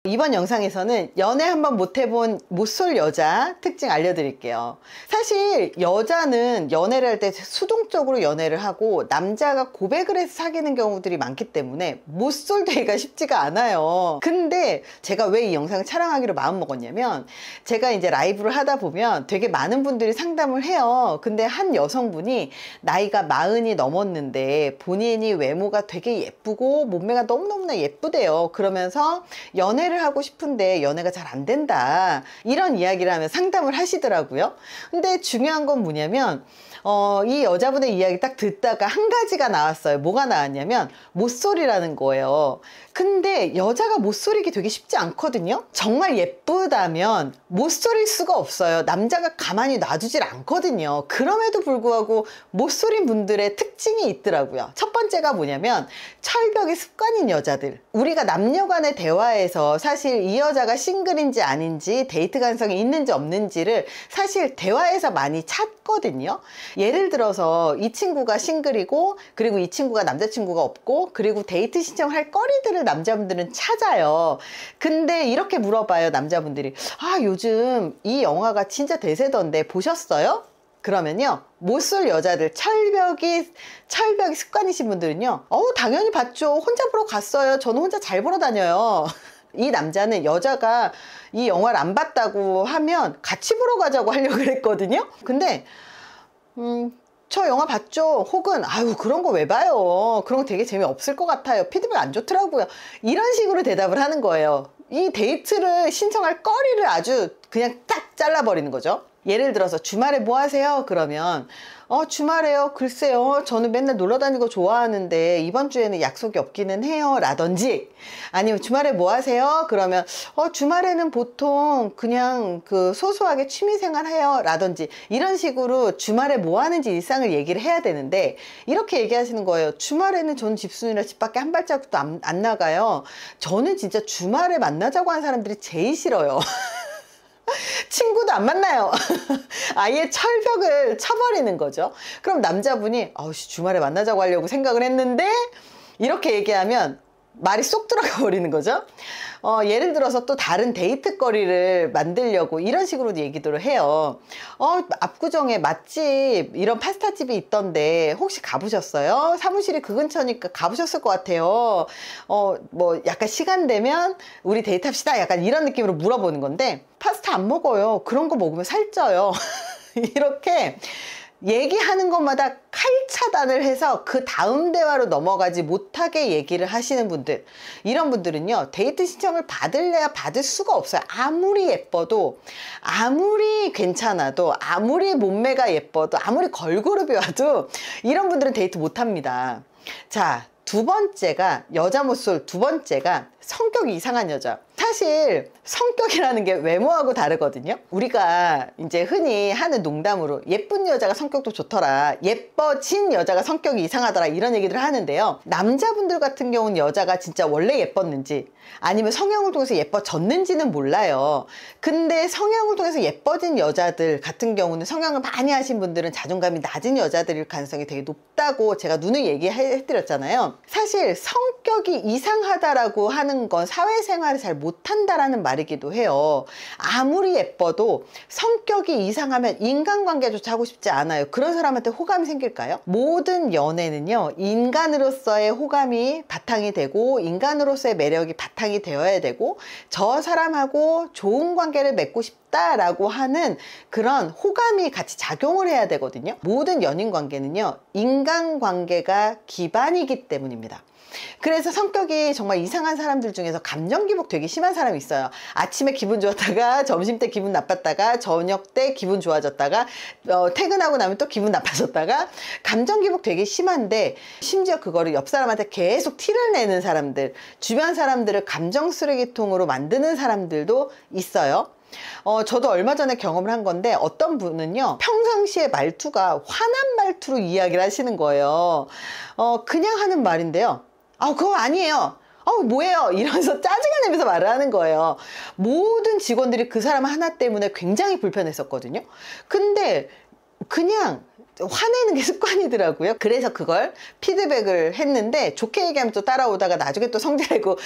이번 영상에서는 연애 한번 못 해본 못쏠 여자 특징 알려드릴게요. 사실 여자는 연애를 할 때 수동적으로 연애를 하고 남자가 고백을 해서 사귀는 경우들이 많기 때문에 못쏠 되기가 쉽지가 않아요. 근데 제가 왜 이 영상을 촬영하기로 마음먹었냐면, 제가 이제 라이브를 하다 보면 되게 많은 분들이 상담을 해요. 근데 한 여성분이 나이가 40이 넘었는데 본인이 외모가 되게 예쁘고 몸매가 너무너무나 예쁘대요. 그러면서 연애를 하고 싶은데 연애가 잘 안 된다, 이런 이야기를 하면 상담을 하시더라고요. 근데 중요한 건 뭐냐면 이 여자분의 이야기 딱 듣다가 한 가지가 나왔어요. 뭐가 나왔냐면 못소리라는 거예요. 근데 여자가 못소리기 되게 쉽지 않거든요. 정말 예쁘다면 못소릴 수가 없어요. 남자가 가만히 놔두질 않거든요. 그럼에도 불구하고 못소린 분들의 특징이 있더라고요. 첫 번째가 뭐냐면 철벽이 습관인 여자들. 우리가 남녀 간의 대화에서 사실 이 여자가 싱글인지 아닌지, 데이트 가능성이 있는지 없는지를 사실 대화에서 많이 찾거든요. 예를 들어서 이 친구가 싱글이고, 그리고 이 친구가 남자친구가 없고, 그리고 데이트 신청할 거리들을 남자분들은 찾아요. 근데 이렇게 물어봐요, 남자분들이. 요즘 이 영화가 진짜 대세던데 보셨어요? 그러면요, 못쏠 여자들, 철벽이 습관이신 분들은요, 당연히 봤죠. 혼자 보러 갔어요. 저는 혼자 잘 보러 다녀요. 이 남자는 여자가 이 영화를 안 봤다고 하면 같이 보러 가자고 하려고 그랬거든요. 근데 저 영화 봤죠? 혹은 그런 거 왜 봐요? 그런 거 되게 재미없을 것 같아요. 피드백 안 좋더라고요. 이런 식으로 대답을 하는 거예요. 이 데이트를 신청할 거리를 아주 그냥 딱 잘라버리는 거죠. 예를 들어서 주말에 뭐 하세요? 그러면 주말에요? 글쎄요, 저는 맨날 놀러 다니는 거 좋아하는데 이번 주에는 약속이 없기는 해요, 라든지, 아니면 주말에 뭐 하세요? 그러면 주말에는 보통 그냥 소소하게 취미생활 해요, 라든지, 이런 식으로 주말에 뭐 하는지 일상을 얘기를 해야 되는데, 이렇게 얘기하시는 거예요. 주말에는 저는 집순이라 집 밖에 한 발자국도 안 나가요. 저는 진짜 주말에 만나자고 하는 사람들이 제일 싫어요. 친구도 안 만나요. 아예 철벽을 쳐버리는 거죠. 그럼 남자분이 주말에 만나자고 하려고 생각을 했는데, 이렇게 얘기하면 말이 쏙 들어가 버리는 거죠. 예를 들어서 또 다른 데이트 거리를 만들려고 이런 식으로 얘기들을 해요. 압구정에 맛집, 이런 파스타집이 있던데 혹시 가보셨어요? 사무실이 그 근처니까 가보셨을 것 같아요. 뭐 약간 시간 되면 우리 데이트합시다, 약간 이런 느낌으로 물어보는 건데, 파스타 안 먹어요. 그런 거 먹으면 살쪄요. 이렇게 얘기하는 것마다 칼차단을 해서 그 다음 대화로 넘어가지 못하게 얘기를 하시는 분들, 이런 분들은요, 데이트 신청을 받을래야 받을 수가 없어요. 아무리 예뻐도, 아무리 괜찮아도, 아무리 몸매가 예뻐도, 아무리 걸그룹이 와도 이런 분들은 데이트 못합니다. 자, 두 번째가, 여자 못쏠 두 번째가 성격이 이상한 여자. 사실 성격이라는 게 외모하고 다르거든요. 우리가 이제 흔히 하는 농담으로 예쁜 여자가 성격도 좋더라, 예뻐진 여자가 성격이 이상하더라, 이런 얘기들을 하는데요. 남자분들 같은 경우는 여자가 진짜 원래 예뻤는지 아니면 성형을 통해서 예뻐졌는지는 몰라요. 근데 성형을 통해서 예뻐진 여자들 같은 경우는, 성형을 많이 하신 분들은 자존감이 낮은 여자들일 가능성이 되게 높다고 제가 누누이 얘기해드렸잖아요. 사실 성격이 이상하다라고 하는 건 사회생활을 잘 못한다라는 말이기도 해요. 아무리 예뻐도 성격이 이상하면 인간관계조차 하고 싶지 않아요. 그런 사람한테 호감이 생길까요? 모든 연애는요, 인간으로서의 호감이 바탕이 되고, 인간으로서의 매력이 바탕이 되어야 되고, 저 사람하고 좋은 관계를 맺고 싶다라고 하는 그런 호감이 같이 작용을 해야 되거든요. 모든 연인 관계는요, 인간관계가 기반이기 때문입니다. 그래서 성격이 정말 이상한 사람들 중에서 감정 기복 되게 심한 사람이 있어요. 아침에 기분 좋았다가 점심 때 기분 나빴다가 저녁 때 기분 좋아졌다가 퇴근하고 나면 또 기분 나빠졌다가, 감정 기복 되게 심한데, 심지어 그거를 옆 사람한테 계속 티를 내는 사람들, 주변 사람들을 감정 쓰레기통으로 만드는 사람들도 있어요. 저도 얼마 전에 경험을 한 건데, 어떤 분은요, 평상시에 말투가 화난 말투로 이야기를 하시는 거예요. 그냥 하는 말인데요, 그거 아니에요, 뭐예요, 이러면서 짜증을 내면서 말을 하는 거예요. 모든 직원들이 그 사람 하나 때문에 굉장히 불편했었거든요. 근데 그냥 화내는 게 습관이더라고요. 그래서 그걸 피드백을 했는데 좋게 얘기하면 또 따라오다가 나중에 또 성질내고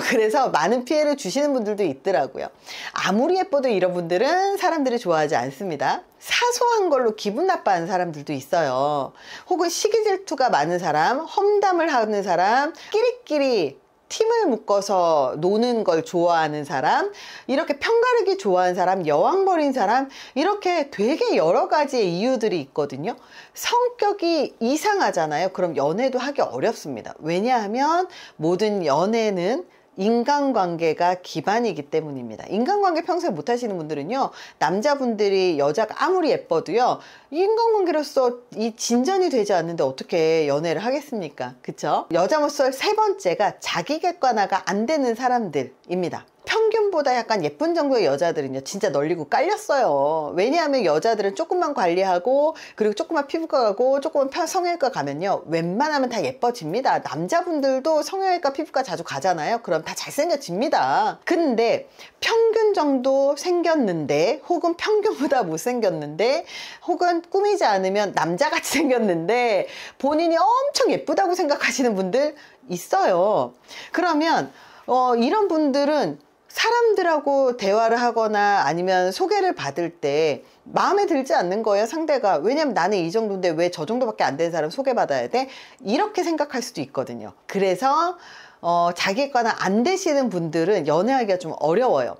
그래서 많은 피해를 주시는 분들도 있더라고요. 아무리 예뻐도 이런 분들은 사람들이 좋아하지 않습니다. 사소한 걸로 기분 나빠하는 사람들도 있어요. 혹은 시기 질투가 많은 사람, 험담을 하는 사람, 끼리끼리 팀을 묶어서 노는 걸 좋아하는 사람, 이렇게 편가르기 좋아하는 사람, 여왕 버린 사람, 이렇게 되게 여러 가지의 이유들이 있거든요. 성격이 이상하잖아요. 그럼 연애도 하기 어렵습니다. 왜냐하면 모든 연애는 인간관계가 기반이기 때문입니다. 인간관계 평소에 못 하시는 분들은요, 남자분들이 여자가 아무리 예뻐도요, 인간관계로서 이 진전이 되지 않는데 어떻게 연애를 하겠습니까? 그쵸? 여자로서 세 번째가 자기 객관화가 안 되는 사람들입니다. 평균보다 약간 예쁜 정도의 여자들은요 진짜 널리고 깔렸어요. 왜냐하면 여자들은 조금만 관리하고 그리고 조금만 피부과 가고 조금만 성형외과 가면요 웬만하면 다 예뻐집니다. 남자분들도 성형외과 피부과 자주 가잖아요. 그럼 다 잘생겨집니다. 근데 평균 정도 생겼는데 혹은 평균보다 못생겼는데 혹은 꾸미지 않으면 남자같이 생겼는데 본인이 엄청 예쁘다고 생각하시는 분들 있어요. 그러면 이런 분들은 사람들하고 대화를 하거나 아니면 소개를 받을 때 마음에 들지 않는 거예요, 상대가. 왜냐면 나는 이 정도인데 왜 저 정도밖에 안 되는 사람 소개받아야 돼? 이렇게 생각할 수도 있거든요. 그래서 자기 객관화 안 되시는 분들은 연애하기가 좀 어려워요.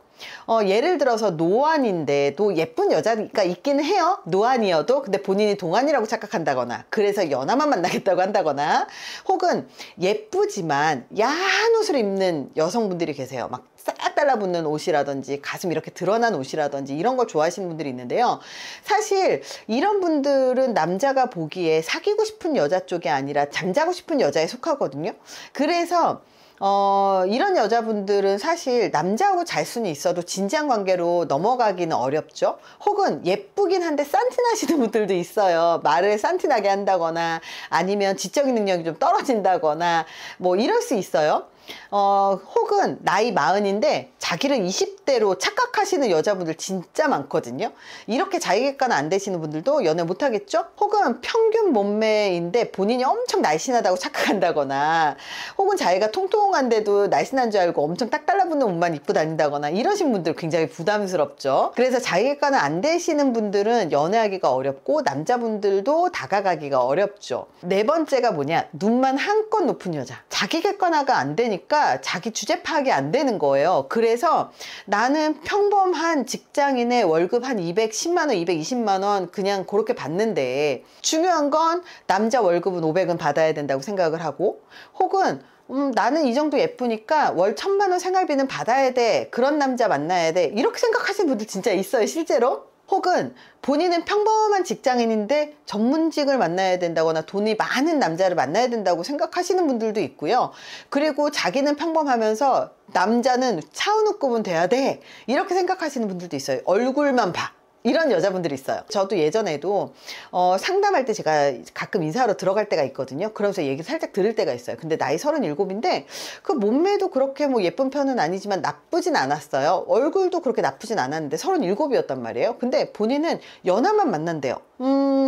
예를 들어서 노안인데도 예쁜 여자가 있기는 해요. 노안이어도. 근데 본인이 동안이라고 착각한다거나 그래서 연하만 만나겠다고 한다거나 혹은 예쁘지만 야한 옷을 입는 여성분들이 계세요. 막 싹 달라붙는 옷이라든지 가슴 이렇게 드러난 옷이라든지 이런 걸 좋아하시는 분들이 있는데요. 사실 이런 분들은 남자가 보기에 사귀고 싶은 여자 쪽이 아니라 잠자고 싶은 여자에 속하거든요. 그래서 이런 여자분들은 사실 남자하고 잘 수는 있어도 진지한 관계로 넘어가기는 어렵죠. 혹은 예쁘긴 한데 싼티나시는 분들도 있어요. 말을 싼티나게 한다거나 아니면 지적인 능력이 좀 떨어진다거나 뭐 이럴 수 있어요. 혹은 나이 40인데 자기를 20대로 착각하시는 여자분들 진짜 많거든요. 이렇게 자기 객관 안 되시는 분들도 연애 못 하겠죠. 혹은 평균 몸매인데 본인이 엄청 날씬하다고 착각한다거나 혹은 자기가 통통한데도 날씬한 줄 알고 엄청 딱 달라붙는 옷만 입고 다닌다거나 이러신 분들 굉장히 부담스럽죠. 그래서 자기 객관은 안 되시는 분들은 연애하기가 어렵고 남자분들도 다가가기가 어렵죠. 네 번째가 뭐냐, 눈만 한껏 높은 여자. 자기 객관화가 안 되니까 자기 주제 파악이 안 되는 거예요. 그래서 나는 평범한 직장인의 월급 한 210만 원, 220만 원 그냥 그렇게 받는데 중요한 건 남자 월급은 500은 받아야 된다고 생각을 하고 혹은 나는 이 정도 예쁘니까 월 1000만 원 생활비는 받아야 돼. 그런 남자 만나야 돼. 이렇게 생각하시는 분들 진짜 있어요, 실제로. 혹은 본인은 평범한 직장인인데 전문직을 만나야 된다거나 돈이 많은 남자를 만나야 된다고 생각하시는 분들도 있고요. 그리고 자기는 평범하면서 남자는 차은우급은 돼야 돼. 이렇게 생각하시는 분들도 있어요. 얼굴만 봐. 이런 여자분들이 있어요. 저도 예전에도 상담할 때 제가 가끔 인사하러 들어갈 때가 있거든요. 그러면서 얘기를 살짝 들을 때가 있어요. 근데 나이 37인데 그 몸매도 그렇게 뭐 예쁜 편은 아니지만 나쁘진 않았어요. 얼굴도 그렇게 나쁘진 않았는데 37이었단 말이에요. 근데 본인은 연하만 만난대요.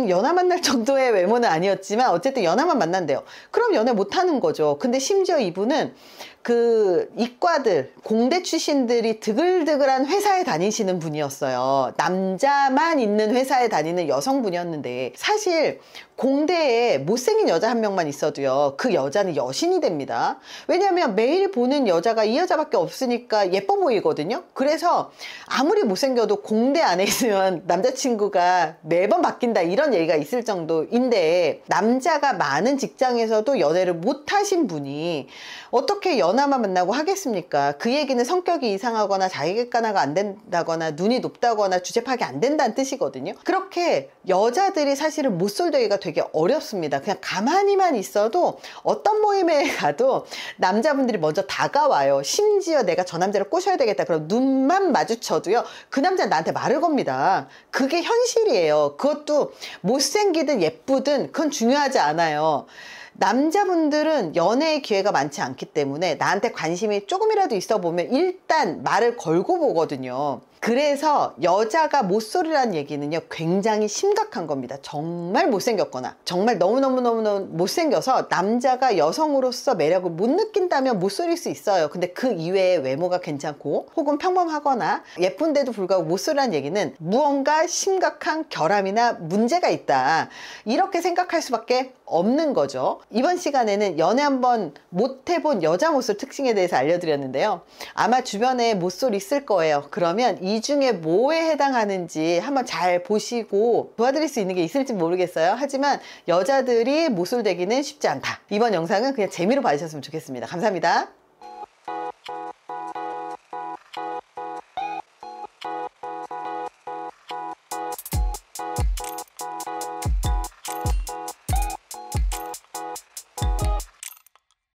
연하 만날 정도의 외모는 아니었지만 어쨌든 연하만 만난대요. 그럼 연애 못하는 거죠. 근데 심지어 이분은 그 이과들 공대 출신들이 드글드글한 회사에 다니시는 분이었어요. 남자만 있는 회사에 다니는 여성분이었는데 사실 공대에 못생긴 여자 한 명만 있어도요 그 여자는 여신이 됩니다. 왜냐하면 매일 보는 여자가 이 여자밖에 없으니까 예뻐 보이거든요. 그래서 아무리 못생겨도 공대 안에 있으면 남자친구가 매번 바뀐다 이런 얘기가 있을 정도인데 남자가 많은 직장에서도 연애를 못하신 분이 어떻게 연하만 만나고 하겠습니까? 그 얘기는 성격이 이상하거나 자기 객관화가 안 된다거나 눈이 높다거나 주제 파악이 안 된다는 뜻이거든요. 그렇게 여자들이 사실은 못쏠되기가 되게 어렵습니다. 그냥 가만히만 있어도 어떤 모임에 가도 남자분들이 먼저 다가와요. 심지어 내가 저 남자를 꼬셔야 되겠다 그럼 눈만 마주쳐도요 그 남자는 나한테 말을 겁니다. 그게 현실이에요. 그것도 못생기든 예쁘든 그건 중요하지 않아요. 남자분들은 연애의 기회가 많지 않기 때문에 나한테 관심이 조금이라도 있어 보면 일단 말을 걸고 보거든요. 그래서 여자가 못소리라는 얘기는요, 굉장히 심각한 겁니다. 정말 못생겼거나 정말 너무너무너무 못생겨서 남자가 여성으로서 매력을 못 느낀다면 못소리일 수 있어요. 근데 그 이외에 외모가 괜찮고 혹은 평범하거나 예쁜데도 불구하고 못소리라는 얘기는 무언가 심각한 결함이나 문제가 있다, 이렇게 생각할 수밖에 없는 거죠. 이번 시간에는 연애 한번 못 해본 여자 못쏠 특징에 대해서 알려드렸는데요. 아마 주변에 못쏠 있을 거예요. 그러면 이 중에 뭐에 해당하는지 한번 잘 보시고 도와드릴 수 있는 게 있을지 모르겠어요. 하지만 여자들이 못쏠 되기는 쉽지 않다. 이번 영상은 그냥 재미로 봐주셨으면 좋겠습니다. 감사합니다.